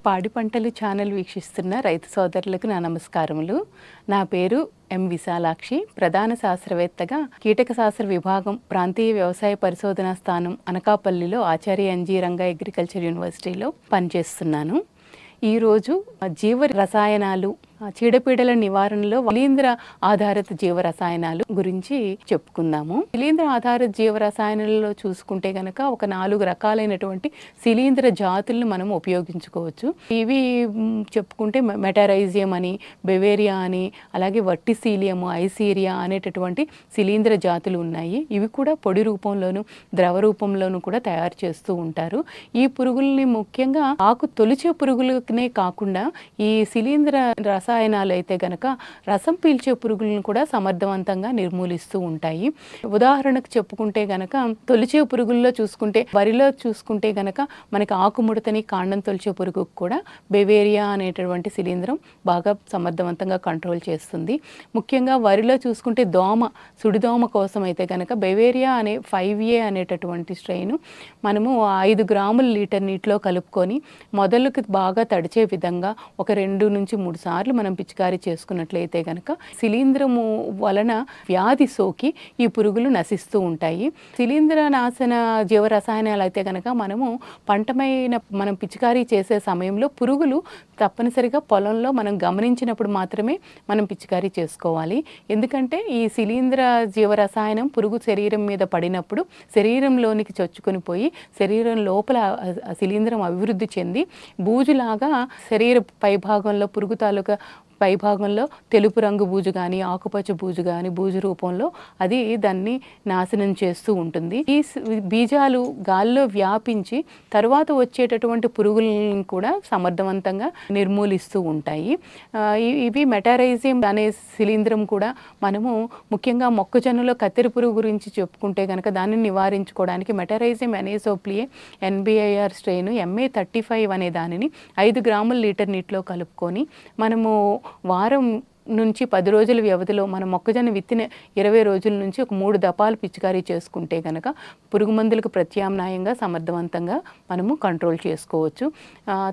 పాడి పంటలు ఛానల్ వీక్షిస్తున్న రైతు సోదరులకు నా నమస్కారములు. నా పేరు ఎం విశాలాక్షి. ప్రధాన శాస్త్రవేత్తగా కీటక శాస్త్ర విభాగం ప్రాంతీయ వ్యవసాయ పరిశోధనా స్థానం అనకాపల్లిలో ఆచార్య ఎన్జీ రంగా అగ్రికల్చర్ యూనివర్సిటీలో పనిచేస్తున్నాను. ఈరోజు జీవ రసాయనాలు, చీడపీడల నివారణలో శిలీంధ్ర ఆధారిత జీవ రసాయనాలు గురించి చెప్పుకుందాము. శిలీంధ్ర ఆధారిత జీవ రసాయనాలలో చూసుకుంటే గనక ఒక 4 రకాలైనటువంటి శిలీంధ్ర జాతులను మనం ఉపయోగించుకోవచ్చు. ఇవి చెప్పుకుంటే మెటారైజియం అని, బెవేరియా అని, అలాగే వర్టిసీలియం, ఐసీరియా అనేటటువంటి శిలీంధ్ర జాతులు ఉన్నాయి. ఇవి కూడా పొడి రూపంలోను ద్రవ రూపంలోను కూడా తయారు చేస్తూ ఉంటారు. ఈ పురుగుల్ని ముఖ్యంగా ఆకు తొలిచే పురుగులనే కాకుండా ఈ శిలీంధ్ర రసాయనాలు అయితే గనక రసం పీల్చే పురుగులను కూడా సమర్థవంతంగా నిర్మూలిస్తూ ఉంటాయి. ఉదాహరణకు చెప్పుకుంటే గనక తొలిచే పురుగుల్లో చూసుకుంటే, వరిలో చూసుకుంటే గనక మనకి ఆకుముడతని, కాండం తొలిచే పురుగుకు కూడా బెవేరియా అనేటటువంటి శిలీంధ్రం బాగా సమర్థవంతంగా కంట్రోల్ చేస్తుంది. ముఖ్యంగా వరిలో చూసుకుంటే సుడిదోమ కోసం అయితే గనక బెవేరియా అనే 5A అనేటటువంటి స్ట్రెయిన్ మనము 5 గ్రాముల లీటర్ నీటిలో కలుపుకొని మొదలుకి బాగా తడిచే విధంగా ఒక 2 నుంచి 3 సార్లు మనం పిచికారీ చేసుకున్నట్లయితే గనక శిలీంధ్రము వలన వ్యాధి సోకి ఈ పురుగులు నశిస్తూ ఉంటాయి. శిలీంధ్ర నాశన జీవరసాయనాలు అయితే గనక మనము మనం పిచికారీ చేసే సమయంలో పురుగులు తప్పనిసరిగా పొలంలో మనం గమనించినప్పుడు మాత్రమే మనం పిచికారీ చేసుకోవాలి. ఎందుకంటే ఈ శిలీంధ్ర జీవరసాయనం పురుగు శరీరం మీద పడినప్పుడు శరీరంలోనికి చొచ్చుకొని పోయి శరీరం లోపల శిలీంధ్రం అభివృద్ధి చెంది బూజులాగా శరీర పైభాగంలో పురుగు తాలూకా పైభాగంలో తెలుపు రంగు బూజు కానీ, ఆకుపచ్చ బూజు కానీ, బూజు రూపంలో అది దాన్ని నాశనం చేస్తూ ఉంటుంది. ఈ బీజాలు గాల్లో వ్యాపించి తర్వాత వచ్చేటటువంటి పురుగులను కూడా సమర్థవంతంగా నిర్మూలిస్తూ ఉంటాయి. ఇవి మెటారైజియం అనే శిలీంధ్రం కూడా మనము ముఖ్యంగా మొక్కజొన్నలో కత్తెర పురుగు గురించి చెప్పుకుంటే కనుక దాన్ని నివారించుకోవడానికి మెటారైజియం ఎనేసోప్లియే NBIR స్ట్రెయిన్ MA35 అనే దానిని 5 గ్రాముల లీటర్ నీటిలో కలుపుకొని మనము వారం నుంచి 10 రోజుల వ్యవధిలో మనం మొక్కజొన్న విత్తిన 20 రోజుల నుంచి ఒక 3 దపాలు పిచికారీ చేసుకుంటే కనుక పురుగు మందులకు ప్రత్యామ్నాయంగా సమర్థవంతంగా మనము కంట్రోల్ చేసుకోవచ్చు.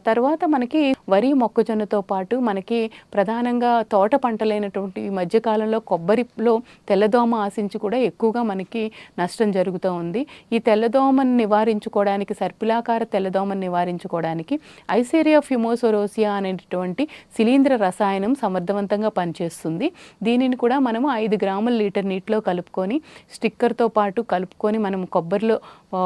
తర్వాత మనకి వరి మొక్కజొన్నతో పాటు మనకి ప్రధానంగా తోట పంటలైనటువంటి ఈ మధ్యకాలంలో కొబ్బరిలో తెల్లదోమ ఆశించి కూడా ఎక్కువగా మనకి నష్టం జరుగుతూ ఉంది. ఈ తెల్లదోమను నివారించుకోవడానికి, సర్పిలాకార తెల్లదోమను నివారించుకోవడానికి ఐసేరియా ఫ్యూమోసోరోసియా అనేటువంటి శిలీంధ్ర రసాయనం సమర్థవంతంగా పనిచేస్తుంది. దీనిని కూడా మనము 5 గ్రాముల లీటర్ నీటిలో కలుపుకొని స్టిక్కర్తో పాటు కలుపుకొని మనం కొబ్బరిలో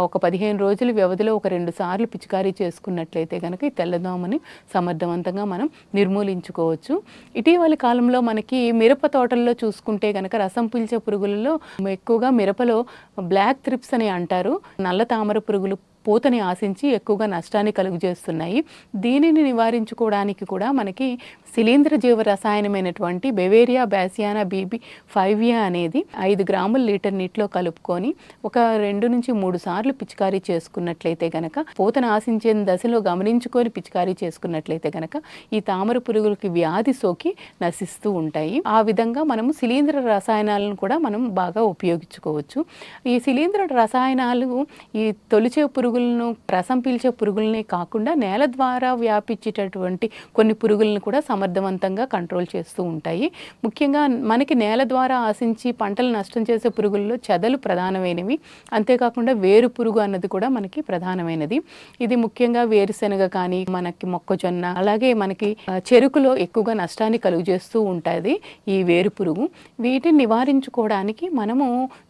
ఒక 15 రోజుల వ్యవధిలో ఒక 2 సార్లు పిచికారీ చేసుకున్నట్లయితే కనుక ఈ తెల్లదోమని సమర్థవంతంగా మనం నిర్మూలించుకోవచ్చు. ఇటీవలి కాలంలో మనకి మిరప తోటల్లో చూసుకుంటే కనుక రసం పీల్చే పురుగులలో ఎక్కువగా మిరపలో బ్లాక్ థ్రిప్స్ అని అంటారు, నల్ల తామర పురుగులు పూతని ఆశించి ఎక్కువగా నష్టాన్ని కలుగజేస్తున్నాయి. దీనిని నివారించుకోవడానికి కూడా మనకి శిలీంధ్ర జీవ రసాయనమైనటువంటి బెవేరియా బ్యాసియానా BB 5A అనేది 5 గ్రాముల లీటర్ నీటిలో కలుపుకొని ఒక 2 నుంచి 3 సార్లు పిచికారీ చేసుకున్నట్లయితే గనక, పూతను ఆశించే దశలో గమనించుకొని పిచికారీ చేసుకున్నట్లయితే గనక ఈ తామర పురుగులకి వ్యాధి సోకి నశిస్తూ ఉంటాయి. ఆ విధంగా మనము శిలీంధ్ర రసాయనాలను కూడా మనం బాగా ఉపయోగించుకోవచ్చు. ఈ శిలీంధ్ర రసాయనాలు ఈ తొలిచే పురుగులను, రసం పీల్చే పురుగుల్ని కాకుండా నేల ద్వారా వ్యాపించేటటువంటి కొన్ని పురుగులను కూడా సమర్థవంతంగా కంట్రోల్ చేస్తూ ఉంటాయి. ముఖ్యంగా మనకి నేల ద్వారా ఆశించి పంటలు నష్టం చేసే పురుగుల్లో చెదలు ప్రధానమైనవి. అంతేకాకుండా వేరు పురుగు అన్నది కూడా మనకి ప్రధానమైనది. ఇది ముఖ్యంగా వేరుశెనగ కానీ, మనకి మొక్కజొన్న, అలాగే మనకి చెరుకులో ఎక్కువగా నష్టాన్ని కలుగజేస్తూ ఉంటుంది ఈ వేరు పురుగు. వీటిని నివారించుకోవడానికి మనము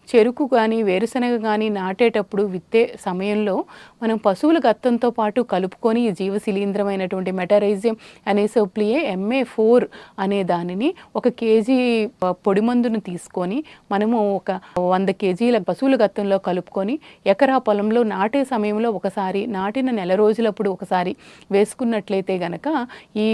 చెరుకు కానీ, వేరుశెనగ కానీ నాటేటప్పుడు విత్తే సమయంలో మనం పశువుల గత్తంతో పాటు కలుపుకొని ఈ జీవ శిలీంధ్రమైనటువంటి మెటారైజియం ఎనేసోప్లియే MA4 అనే దానిని 1 కేజీ పొడి మందును తీసుకొని మనము ఒక 100 కేజీల పశువుల గత్తంలో కలుపుకొని ఎకరా పొలంలో నాటే సమయంలో ఒకసారి, నాటిన నెల రోజులప్పుడు ఒకసారి వేసుకున్నట్లయితే గనక ఈ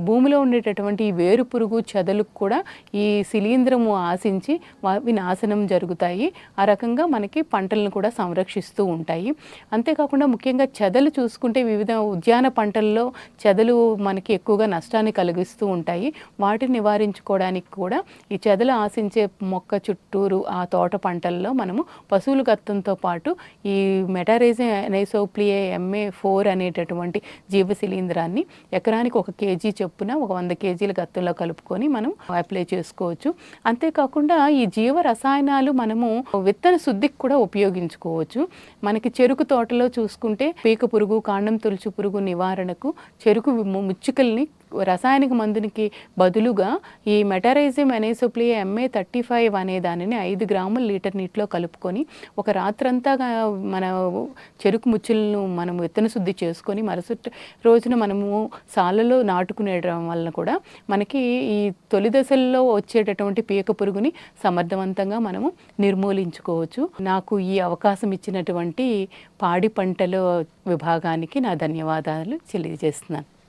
భూమిలో ఉండేటటువంటి వేరు పురుగు చెదలకు కూడా ఈ శిలీంధ్రము ఆశించి అవి నాశనం జరుగుతాయి. అవుతాయి. ఆ రకంగా మనకి పంటలను కూడా సంరక్షిస్తూ ఉంటాయి. అంతేకాకుండా ముఖ్యంగా చెదలు చూసుకుంటే వివిధ ఉద్యాన పంటల్లో చెదలు మనకి ఎక్కువగా నష్టాన్ని కలిగిస్తూ ఉంటాయి. వాటిని నివారించుకోవడానికి కూడా ఈ చెదలు ఆశించే మొక్క చుట్టూరు ఆ తోట పంటల్లో మనము పశువుల గత్తంతో పాటు ఈ మెటారైజియం అనైసోప్లియే MA4 అనేటటువంటి జీవశిలీంధ్రాన్ని ఎకరానికి 1 కేజీ చొప్పున ఒక 100 కేజీల గత్తంలో కలుపుకొని మనం అప్లై చేసుకోవచ్చు. అంతేకాకుండా ఈ జీవ రసాయనాలు మనము విత్తన శుద్ధికి కూడా ఉపయోగించుకోవచ్చు. మనకి చెరుకు తోటలో చూసుకుంటే పీక పురుగు, కాండం తొలుచు పురుగు నివారణకు చెరుకు ముచ్చుకల్ని రసాయనిక మందునికి బదులుగా ఈ మెటారైజియం అనైసోప్లియే MA35 అనే దానిని 5 గ్రాముల లీటర్ నీటిలో కలుపుకొని ఒక రాత్రంతా మన చెరుకు ముచ్చులను మనం విత్తన శుద్ధి చేసుకొని మరుసటి రోజున మనము సాలలో నాటుకునేయడం వలన కూడా మనకి ఈ తొలి దశల్లో వచ్చేటటువంటి పీక పురుగుని సమర్థవంతంగా మనము నిర్మూలించుకోవచ్చు. నాకు ఈ అవకాశం ఇచ్చినటువంటి పాడి పంటల విభాగానికి నా ధన్యవాదాలు తెలియజేస్తున్నాను.